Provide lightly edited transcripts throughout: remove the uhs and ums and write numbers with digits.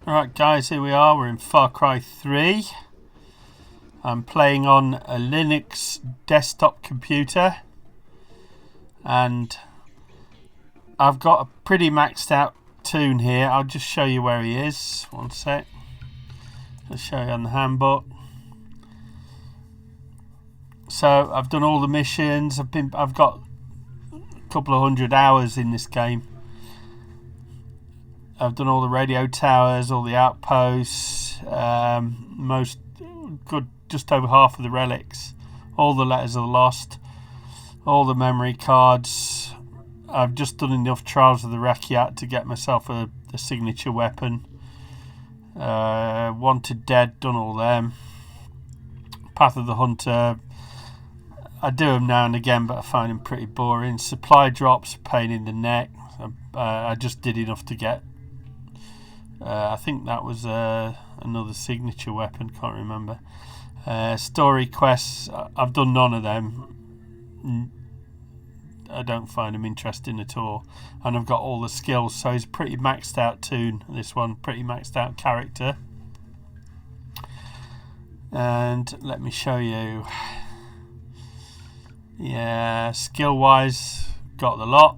Alright guys, here we are, we're in Far Cry 3. I'm playing on a Linux desktop computer and I've got a pretty maxed out toon here. I'll just show you where he is, one sec. I'll show you on the handbook. So I've done all the missions, I've got a couple of 100 hours in this game. I've done all the radio towers, all the outposts, just over half of the relics, all the letters are lost, all the memory cards. I've just done enough trials of the Rakyat to get myself a signature weapon. Wanted Dead, done all them. Path of the Hunter, I do them now and again, but I find them pretty boring. Supply drops, pain in the neck. I just did enough to get. I think that was another signature weapon, can't remember. Story quests, I've done none of them. I don't find them interesting at all. And I've got all the skills, so it's a pretty maxed out toon, this one, pretty maxed out character. And let me show you. Yeah, skill wise, got the lot.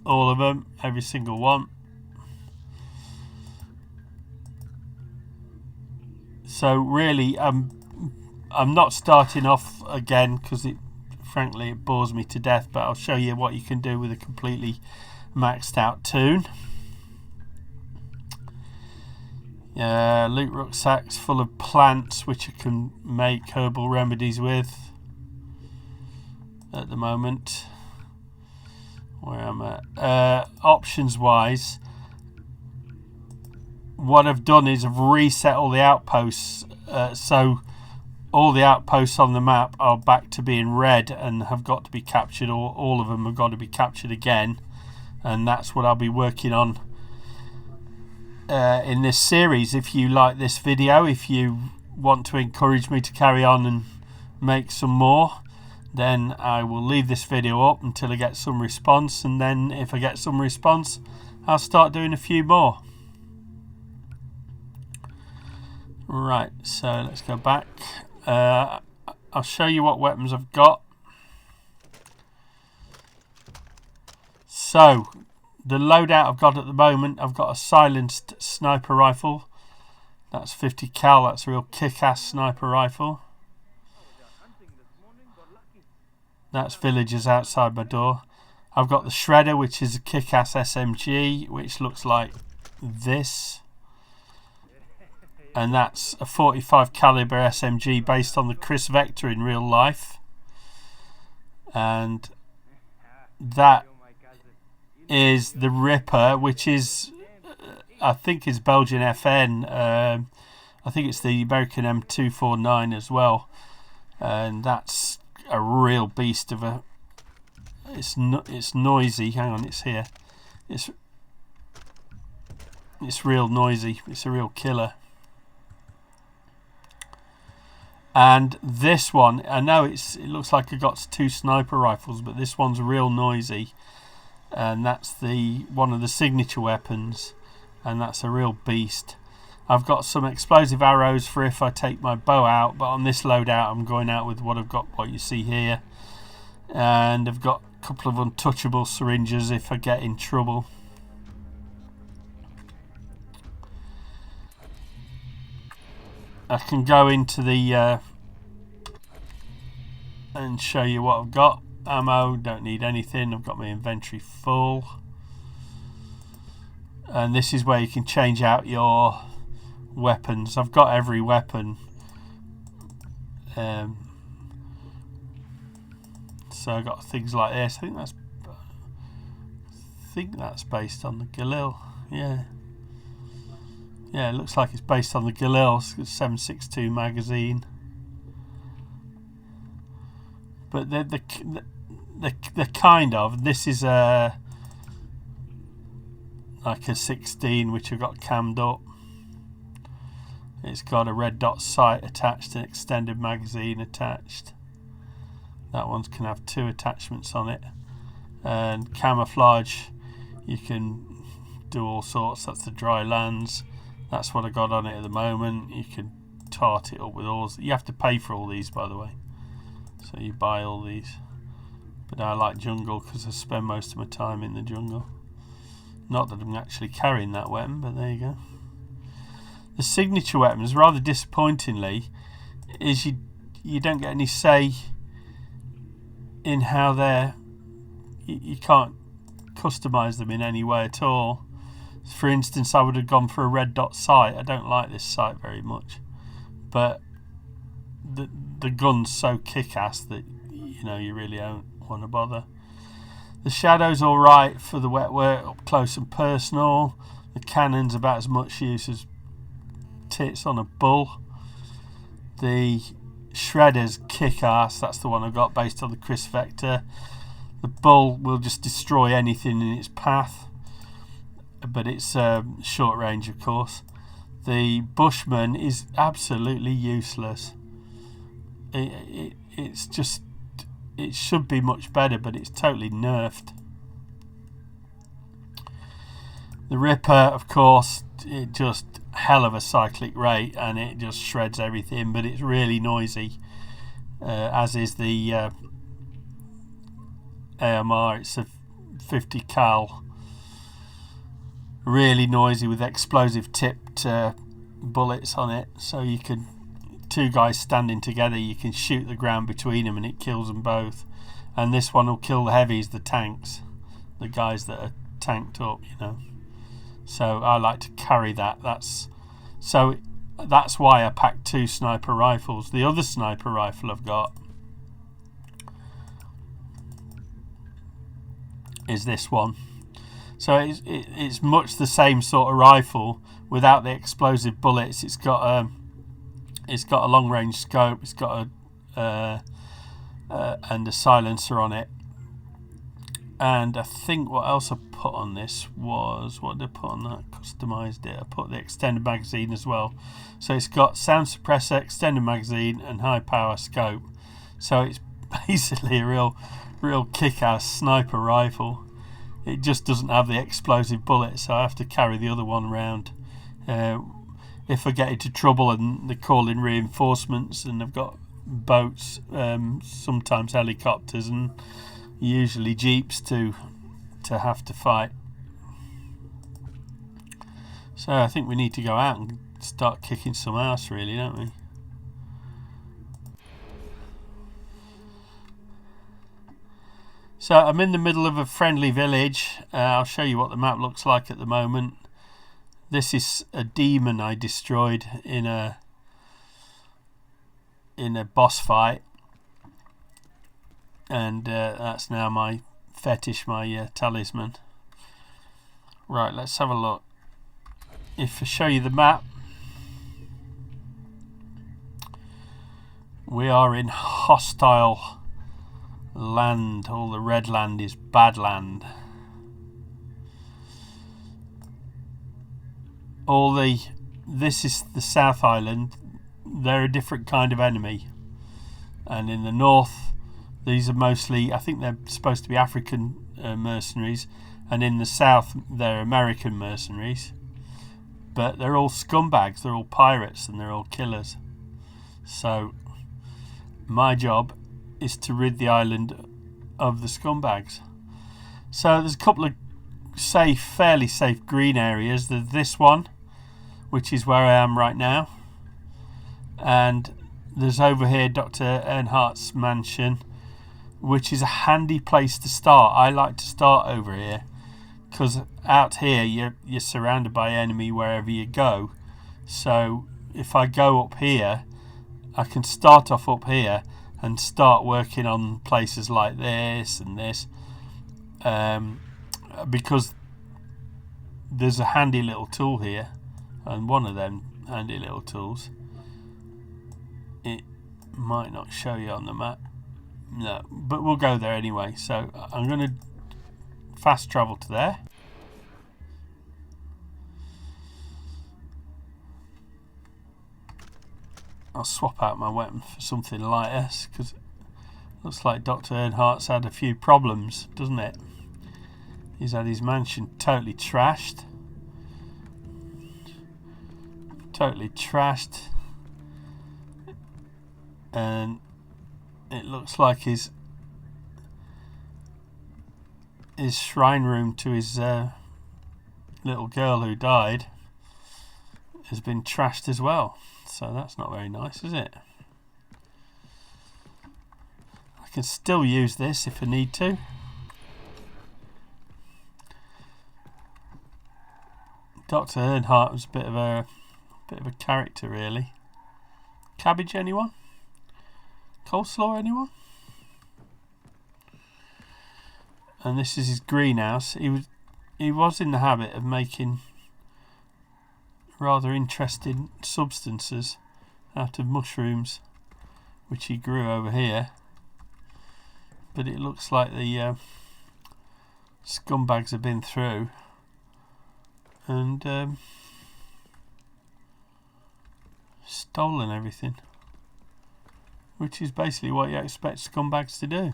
All of them, every single one. So really, I'm not starting off again because frankly it bores me to death, but I'll show you what you can do with a completely maxed out toon. Loot rucksacks full of plants which I can make herbal remedies with at the moment. Where I'm at. Options wise, what I've done is I've reset all the outposts, so all the outposts on the map are back to being red and have got to be captured, or all of them have got to be captured again, and that's what I'll be working on in this series. If you like this video, if you want to encourage me to carry on and make some more, then I will leave this video up until I get some response, and then if I get some response I'll start doing a few more. Right, so let's go back. I'll show you what weapons I've got. So, the loadout I've got at the moment, I've got a silenced sniper rifle. That's 50 cal, that's a real kick-ass sniper rifle. That's villagers outside my door. I've got the shredder, which is a kick-ass SMG, which looks like this. And that's a 45 caliber SMG based on the Chris Vector in real life. And that is the Ripper, which is, I think is Belgian FN. I think it's the American M249 as well. And that's a real beast of a. It's noisy. Hang on, it's here. It's real noisy. It's a real killer. And this one, I know it looks like I got two sniper rifles, but this one's real noisy, and that's one of the signature weapons, and that's a real beast. I've got some explosive arrows for if I take my bow out, but on this loadout I'm going out with what I've got, what you see here, and I've got a couple of untouchable syringes if I get in trouble. I can go into the and show you what I've got. Ammo, don't need anything. I've got my inventory full. And this is where you can change out your weapons. I've got every weapon. So I've got things like this. I think that's based on the Galil. Yeah. Yeah, it looks like it's based on the Galil 7.62 magazine. But the kind of, this is like a 16 which I've got cammed up. It's got a red dot sight attached, an extended magazine attached. That one can have two attachments on it. And camouflage, you can do all sorts. That's the dry lands. That's what I got on it at the moment. You can tart it up with all. You have to pay for all these, by the way. So you buy all these. But I like jungle because I spend most of my time in the jungle. Not that I'm actually carrying that weapon, but there you go. The signature weapons, rather disappointingly, is you don't get any say in how they're. You can't customize them in any way at all. For instance, I would have gone for a red dot sight. I don't like this sight very much, but the gun's so kick-ass that you really don't want to bother. The shadow's all right for the wet work, up close and personal. The cannon's about as much use as tits on a bull. The shredder's kick-ass. That's the one I got based on the Chris Vector. The bull will just destroy anything in its path, but it's short range, of course. The Bushman is absolutely useless. It's just, it should be much better, but it's totally nerfed. The Ripper, of course, it just hell of a cyclic rate, and it just shreds everything, but it's really noisy, as is the AMR. It's a 50 cal, really noisy with explosive tipped bullets on it, so you can, two guys standing together, you can shoot the ground between them and it kills them both. And this one will kill the heavies, the tanks, the guys that are tanked up, so I like to carry that. That's why I packed 2 sniper rifles. The other sniper rifle I've got is this one. So it's much the same sort of rifle without the explosive bullets. It's got a long range scope. It's got and a silencer on it. And I think what else I put on this was, what did I put on that? Customized it. I put the extended magazine as well. So it's got sound suppressor, extended magazine, and high power scope. So it's basically a real kick-ass sniper rifle. It just doesn't have the explosive bullets, so I have to carry the other one around. If I get into trouble and they call in reinforcements, and I've got boats, sometimes helicopters, and usually jeeps to have to fight. So I think we need to go out and start kicking some ass, really, don't we? So I'm in the middle of a friendly village. I'll show you what the map looks like at the moment. This is a demon I destroyed in a boss fight, and that's now my fetish, my talisman. Right, let's have a look. If I show you the map, we are in hostile land. All the red land is bad land. This is the South Island. They're a different kind of enemy, and in the north these are mostly, I think they're supposed to be African mercenaries, and in the south they're American mercenaries, but they're all scumbags, they're all pirates, and they're all killers. So my job is to rid the island of the scumbags. So there's a couple of fairly safe green areas. There's this one, which is where I am right now, and there's over here Dr. Earnhardt's mansion, which is a handy place to start. I like to start over here because out here you're surrounded by enemy wherever you go. So if I go up here, I can start off up here and start working on places like this and this, because there's a handy little tool here, and one of them handy little tools, it might not show you on the map, no, but we'll go there anyway. So I'm going to fast travel to there. I'll swap out my weapon for something lighter, because it looks like Dr. Earnhardt's had a few problems, doesn't it? He's had his mansion totally trashed. totally trashed, and it looks like his shrine room to his little girl who died has been trashed as well. So that's not very nice, is it? I can still use this if I need to. Dr. Earnhardt was a bit of a character, really. Cabbage, anyone? Coleslaw, anyone? And this is his greenhouse. He was in the habit of making rather interesting substances out of mushrooms, which he grew over here. But it looks like the scumbags have been through and stolen everything, which is basically what you expect scumbags to do.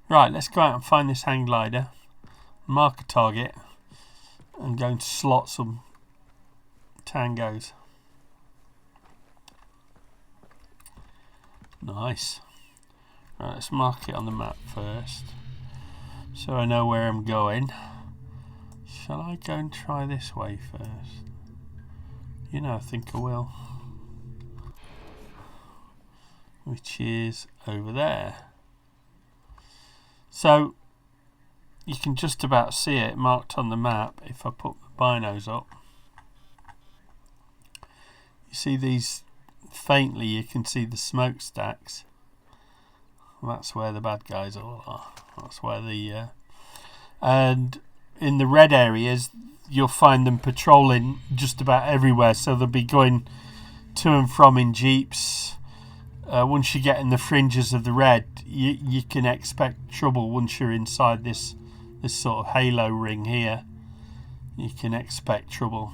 Right, let's go out and find this hang glider, mark a target, and go and slot some tangos. Nice. Right, let's mark it on the map first, so I know where I'm going. Shall I go and try this way first? You know, I think I will. Which is over there. So you can just about see it marked on the map if I put the binos up. You see these faintly, you can see the smokestacks. That's where the bad guys all are. That's where the and in the red areas you'll find them patrolling just about everywhere, so they'll be going to and from in jeeps. Once you get in the fringes of the red, you can expect trouble. Once you're inside this sort of halo ring here, you can expect trouble,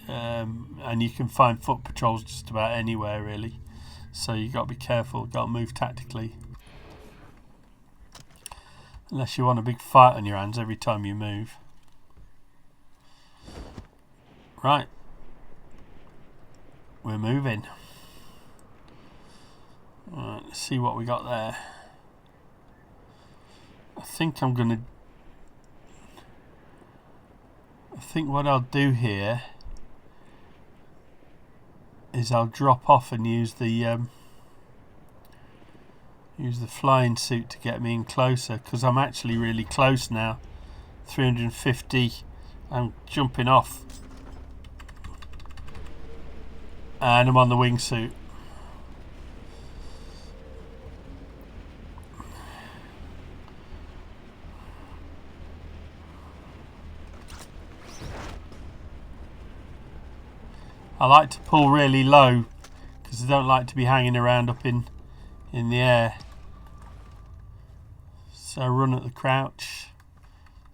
and you can find foot patrols just about anywhere, really. So you got to be careful, got to move tactically, unless you want a big fight on your hands every time you move. Right, we're moving. Right, let's see what we got there. I think what I'll do here is I'll drop off and use the flying suit to get me in closer, because I'm actually really close now. 350. I'm jumping off, and I'm on the wingsuit. I like to pull really low because I don't like to be hanging around up in the air. So run at the crouch.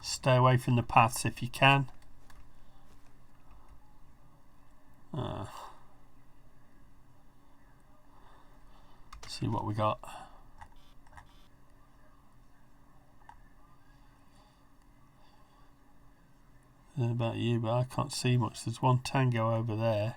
Stay away from the paths if you can. See what we got. I don't know about you, but I can't see much. There's one tango over there.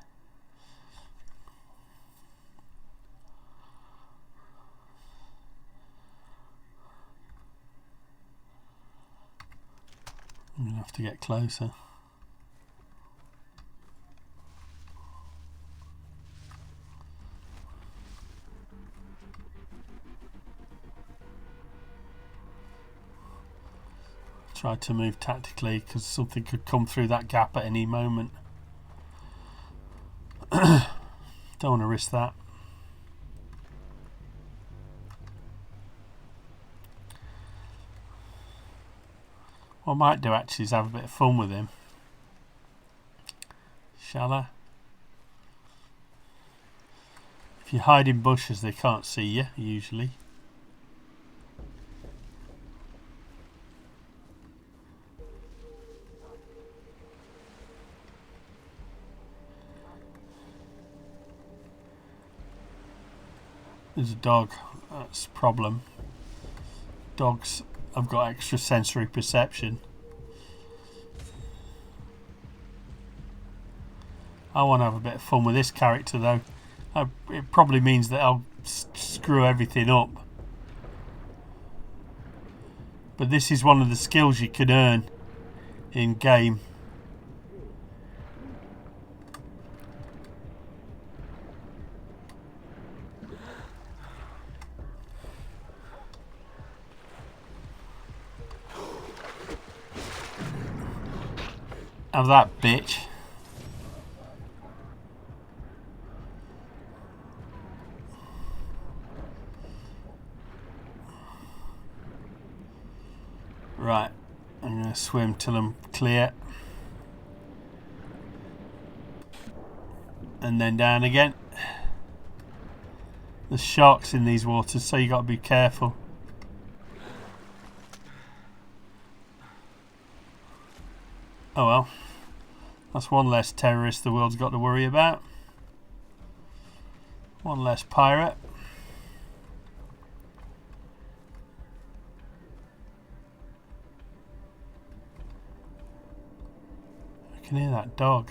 I'm going to have to get closer. Try to move tactically because something could come through that gap at any moment. Don't want to risk that. What I might do actually is have a bit of fun with him. Shall I? If you hide in bushes, they can't see you usually. There's a dog. That's a problem. Dogs have got extra sensory perception. I want to have a bit of fun with this character though. It probably means that I'll screw everything up. But this is one of the skills you can earn in game. Have that, bitch. Right, I'm going to swim till I'm clear. And then down again. There's sharks in these waters, so you got to be careful. Oh well. That's one less terrorist the world's got to worry about. One less pirate. I can hear that dog.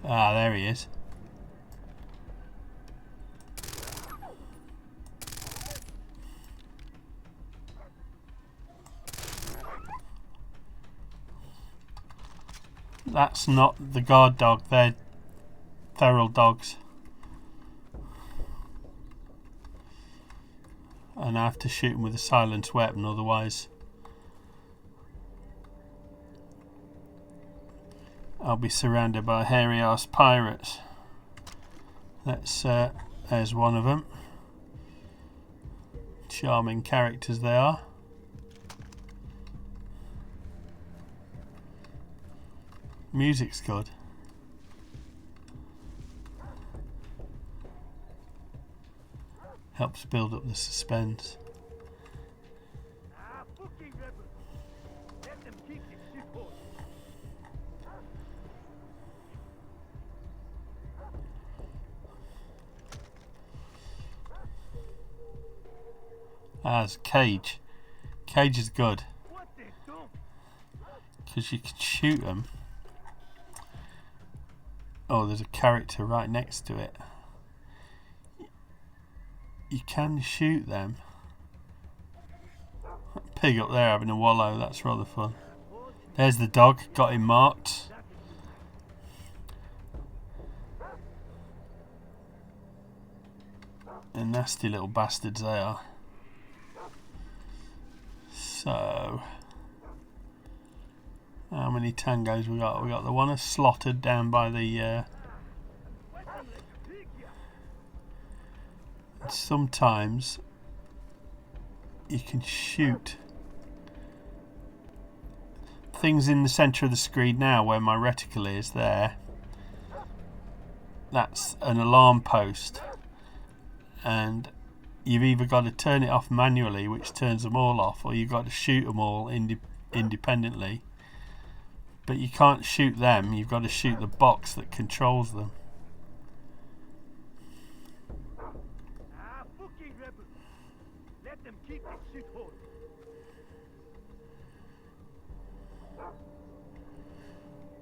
Ah, there he is. That's not the guard dog, they're feral dogs. And I have to shoot them with a silenced weapon, otherwise I'll be surrounded by hairy ass pirates. There's one of them. Charming characters they are. Music's good. Helps build up the suspense. There's a cage. Cage is good because you can shoot them. Oh, there's a character right next to it. You can shoot them. That pig up there having a wallow, that's rather fun. There's the dog, got him marked. And nasty little bastards they are. So, how many tangos we got? We got the one slotted down by the. Sometimes you can shoot things in the centre of the screen now, where my reticle is there. That's an alarm post, and you've either got to turn it off manually, which turns them all off, or you've got to shoot them all independently. But you can't shoot them, you've got to shoot the box that controls them.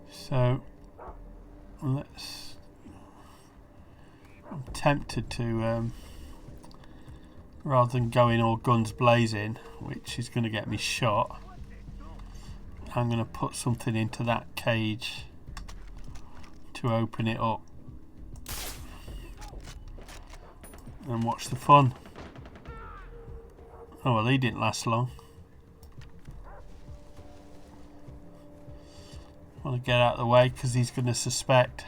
So I'm tempted to rather than going all guns blazing, which is going to get me shot, I'm going to put something into that cage to open it up and watch the fun. Oh well, he didn't last long. I want to get out of the way because he's going to suspect.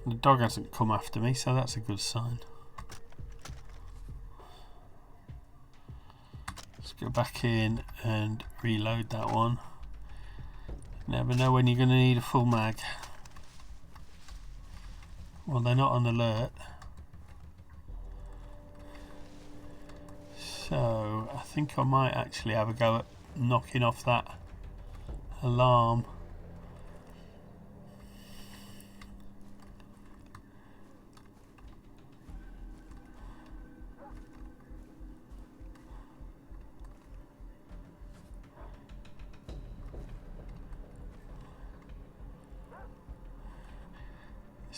The dog hasn't come after me, so that's a good sign. Let's go back in and reload that one. Never know when you're going to need a full mag. Well, they're not on alert. So I think I might actually have a go at knocking off that alarm.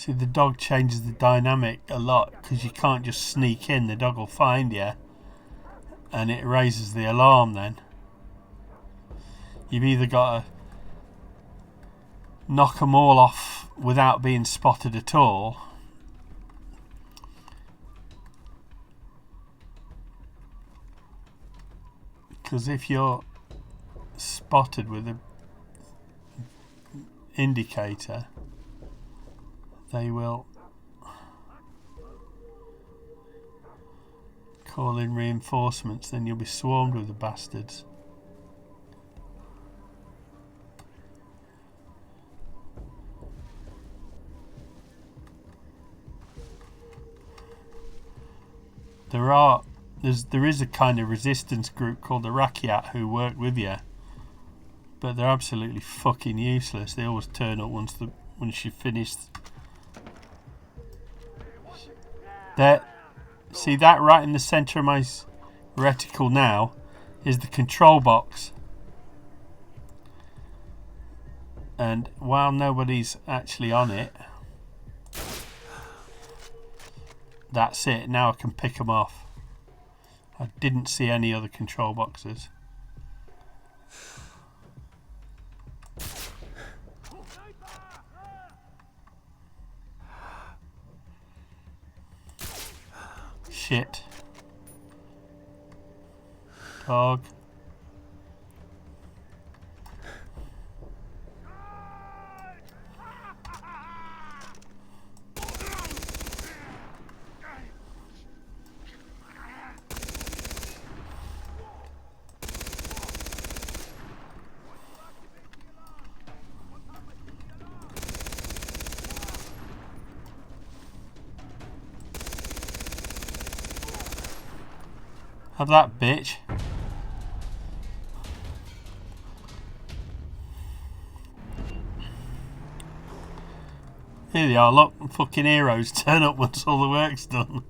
See, the dog changes the dynamic a lot because you can't just sneak in. The dog will find you and it raises the alarm then. You've either got to knock them all off without being spotted at all, because if you're spotted with an indicator, they will call in reinforcements, then you'll be swarmed with the bastards. There is a kind of resistance group called the Rakyat who work with you, but they're absolutely fucking useless. They always turn up once you've finished. See that right in the centre of my reticle now is the control box, and while nobody's actually on it, that's it. Now I can pick them off. I didn't see any other control boxes. Shit. Dog. Have that, bitch. Here they are, look, fucking heroes turn up once all the work's done.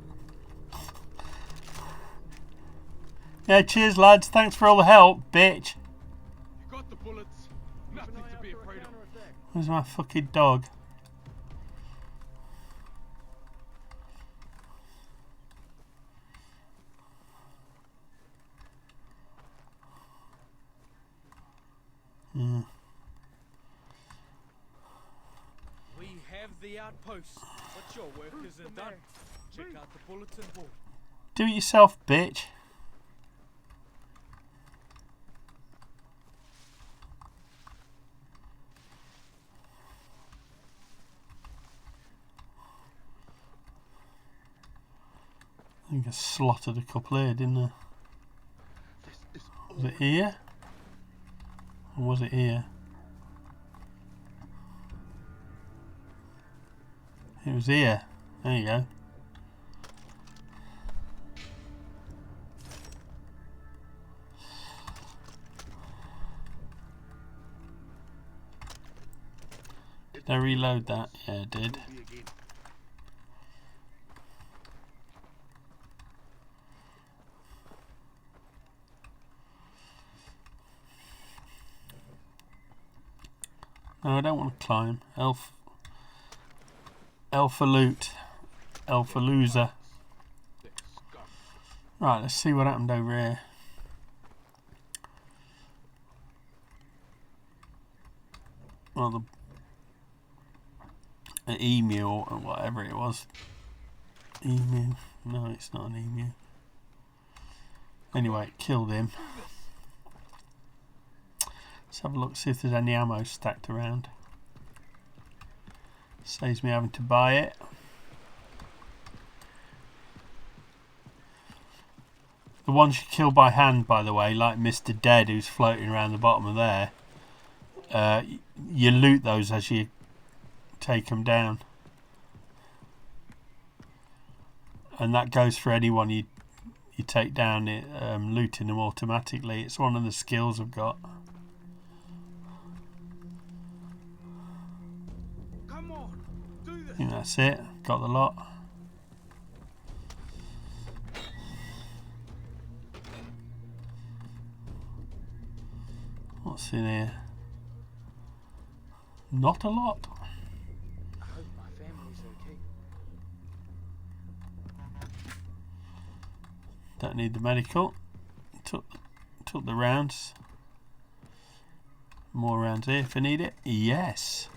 Yeah, cheers lads, thanks for all the help, bitch. You got the bullets, nothing to be afraid of. Where's my fucking dog? We have the outpost, but your work isn't done. Check out the bulletin board. Do it yourself, bitch. I think I slotted a couple here, didn't I? Was it here? Or was it here? It was here. There you go. Did I reload that? Yeah, I did. No, I don't want to climb. Alpha loot. Alpha loser. Right, let's see what happened over here. Well, an emu or whatever it was. Emu. No, it's not an emu. Anyway, killed him. Let's have a look, see if there's any ammo stacked around. Saves me having to buy it. The ones you kill by hand, by the way, like Mr. Dead who's floating around the bottom of there, you loot those as you take them down. And that goes for anyone you take down, looting them automatically. It's one of the skills I've got. I think that's it. Got the lot. What's in here? Not a lot. I hope my family's Don't need the medical. Took the rounds. More rounds here if I need it. Yes.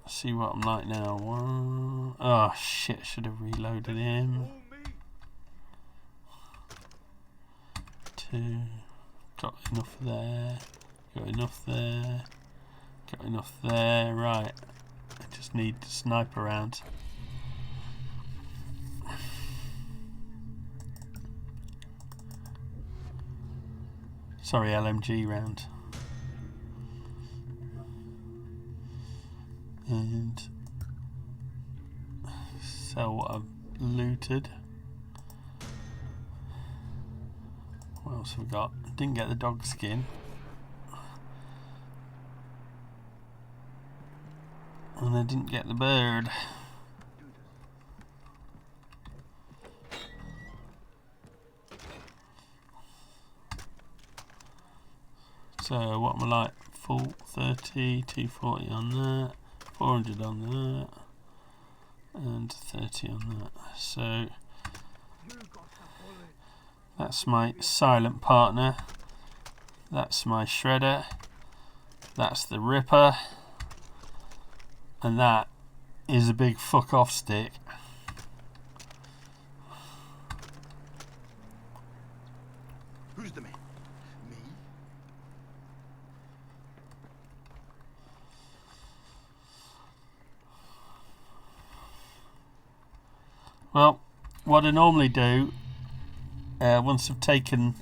Let's see what I'm like now. One. Oh shit! Should have reloaded him. 2. Got enough there. Got enough there. Got enough there. Right. I just need the sniper rounds. Sorry, LMG round. And sell what I've looted. What else have we got? Didn't get the dog skin. And I didn't get the bird. So what am I like? Full 30, 240 on that, 400 on that, and 30 on that. So that's my silent partner. That's my shredder. That's the ripper. And that is a big fuck off stick. Who's the man? Me? Well, what I normally do, once I've taken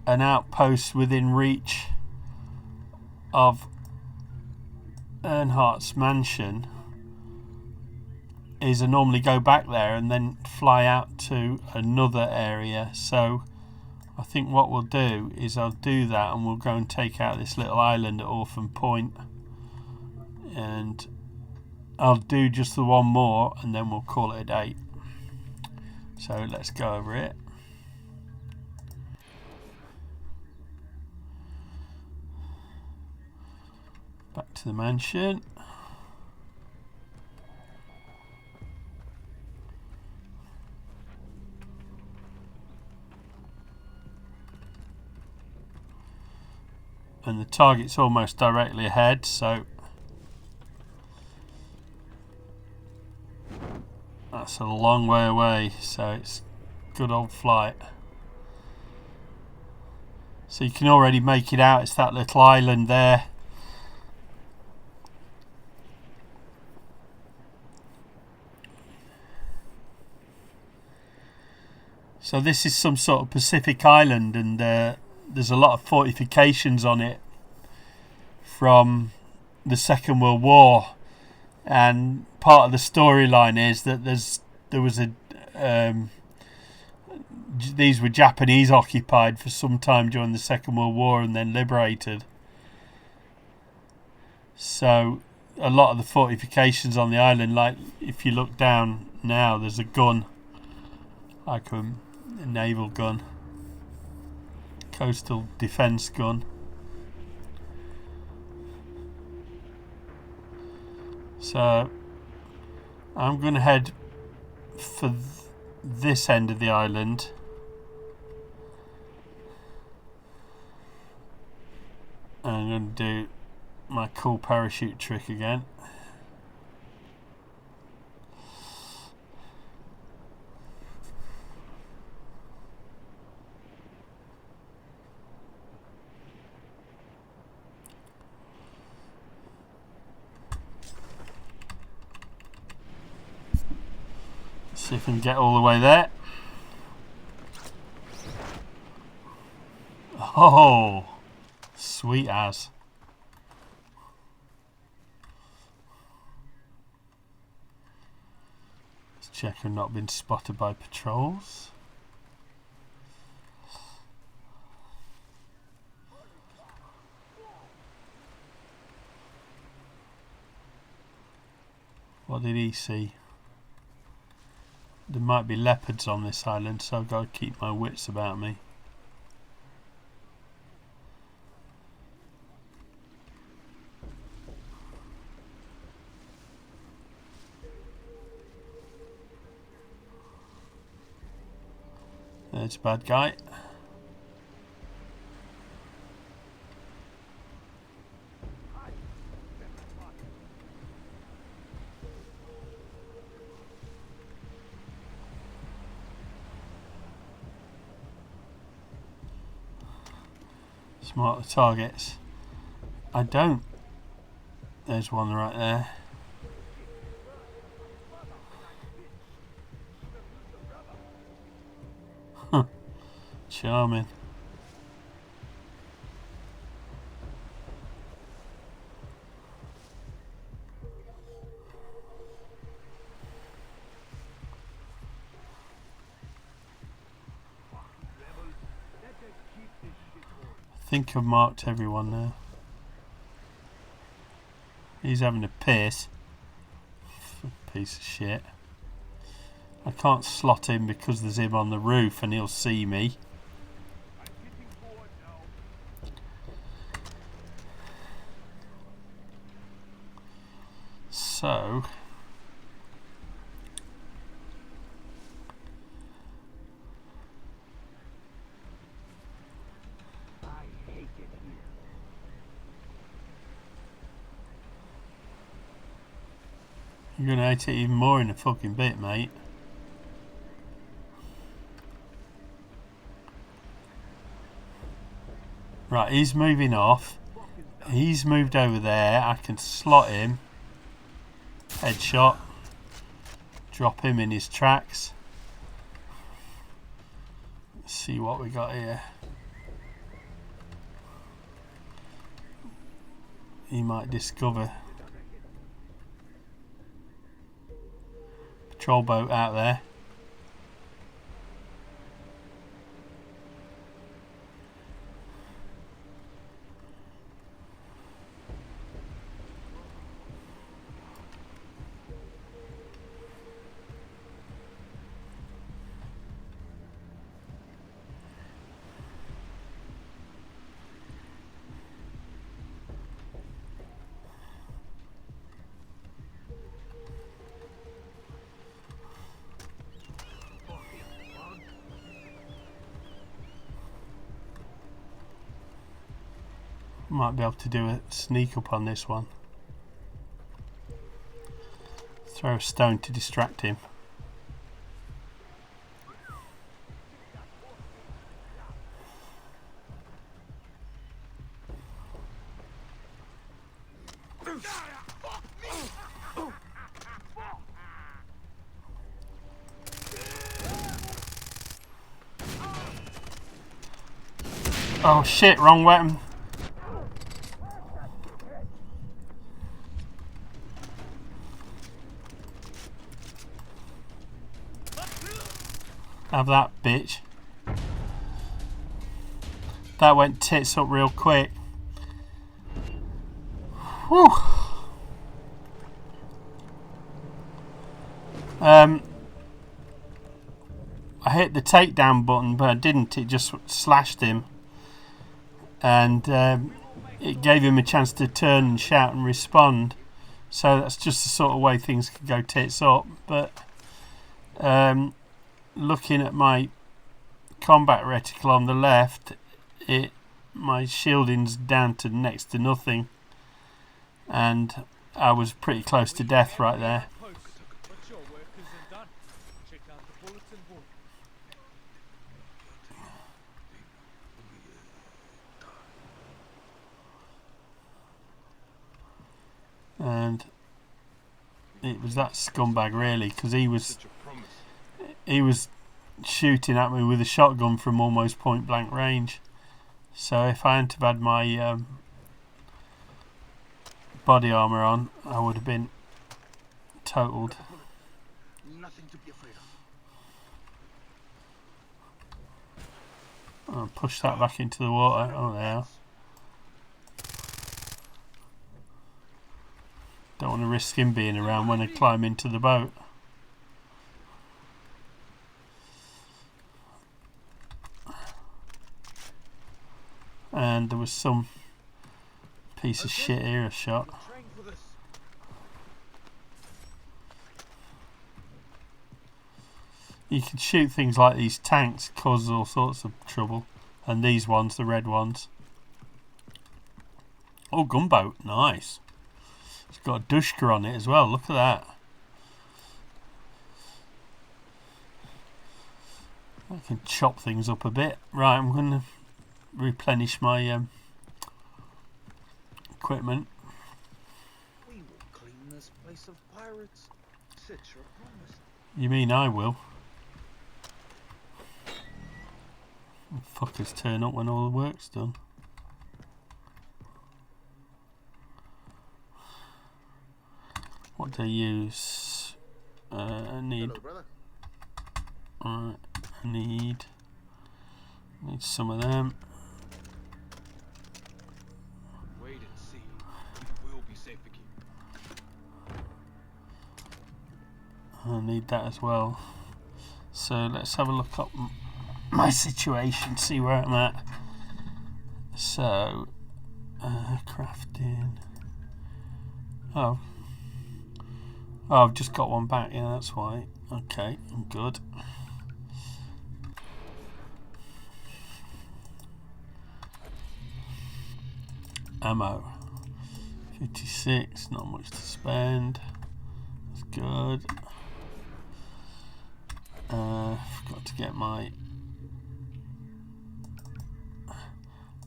an outpost within reach of Earnhardt's mansion, is I normally go back there and then fly out to another area. So I think what we'll do is I'll do that and we'll go and take out this little island at Orphan Point, and I'll do just the one more and then we'll call it a day. So let's go over it. Back to the mansion. And the target's almost directly ahead, so that's a long way away, so it's good old flight. So you can already make it out, it's that little island there. So this is some sort of Pacific island, and there's a lot of fortifications on it from the Second World War, and part of the storyline is that these were Japanese occupied for some time during the Second World War and then liberated. So a lot of the fortifications on the island, like if you look down now, there's a gun, like a naval gun, coastal defence gun. So I'm going to head for this end of the island. I'm going to do my cool parachute trick again. See if we can get all the way there. Oh, sweet as. Let's check I've not been spotted by patrols. What did he see? There might be leopards on this island, so I've got to keep my wits about me. There's a bad guy. Smart the targets. I don't. There's one right there. Charming. I think I've marked everyone now. He's having a piss. Piece of shit. I can't slot him because there's him on the roof and he'll see me. So you're gonna hate it even more in a fucking bit, mate. Right, he's moving off. He's moved over there. I can slot him. Headshot. Drop him in his tracks. Let's see what we got here. He might discover. Patrol boat out there. Might be able to do a sneak up on this one. Throw a stone to distract him. Oh shit, wrong weapon. Have that, bitch. That went tits up real quick. Whew. I hit the takedown button, but I didn't. It just slashed him. And it gave him a chance to turn and shout and respond. So that's just the sort of way things can go tits up. But looking at my combat reticle on the left, my shielding's down to next to nothing, and I was pretty close to death right there. And it was that scumbag really, because he was shooting at me with a shotgun from almost point blank range. So if I hadn't have had my body armour on, I would have been totaled. Nothing to be afraid of. I'll push that back into the water. Oh, there. Don't want to risk him being around when I climb into the boat. And there was some piece of shit here I shot. You can shoot things like these tanks, causes all sorts of trouble. And these ones, the red ones. Oh, gunboat, nice. It's got a dushka on it as well, look at that. I can chop things up a bit. Right, I'm going to replenish my equipment. We will clean this place of pirates. Citra promised. You mean I will? Fuckers turn up when all the work's done. What do I use? I need. Hello, brother. Alright, I need some of them. Wait and see. We will be safe again. I need that as well. So let's have a look up my situation, see where I'm at. So, crafting. Oh, I've just got one back. Yeah, that's why. Okay, I'm good. Ammo 56, not much to spend. That's good. Forgot to get my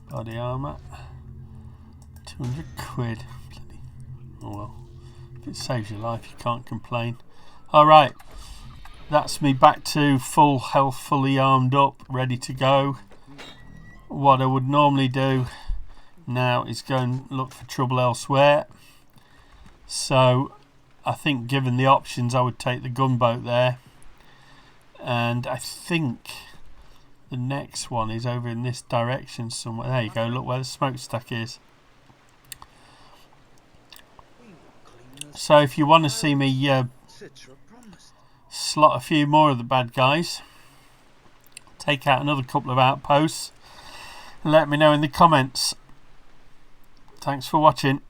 body armor. 200 quid. Bloody. Oh well. If it saves your life, you can't complain. Alright. That's me back to full health, fully armed up, ready to go. What I would normally do now is go and look for trouble elsewhere. So I think given the options I would take the gunboat there, and I think the next one is over in this direction somewhere. There you go, look where the smokestack is. So if you want to see me slot a few more of the bad guys, take out another couple of outposts, let me know in the comments. Thanks for watching.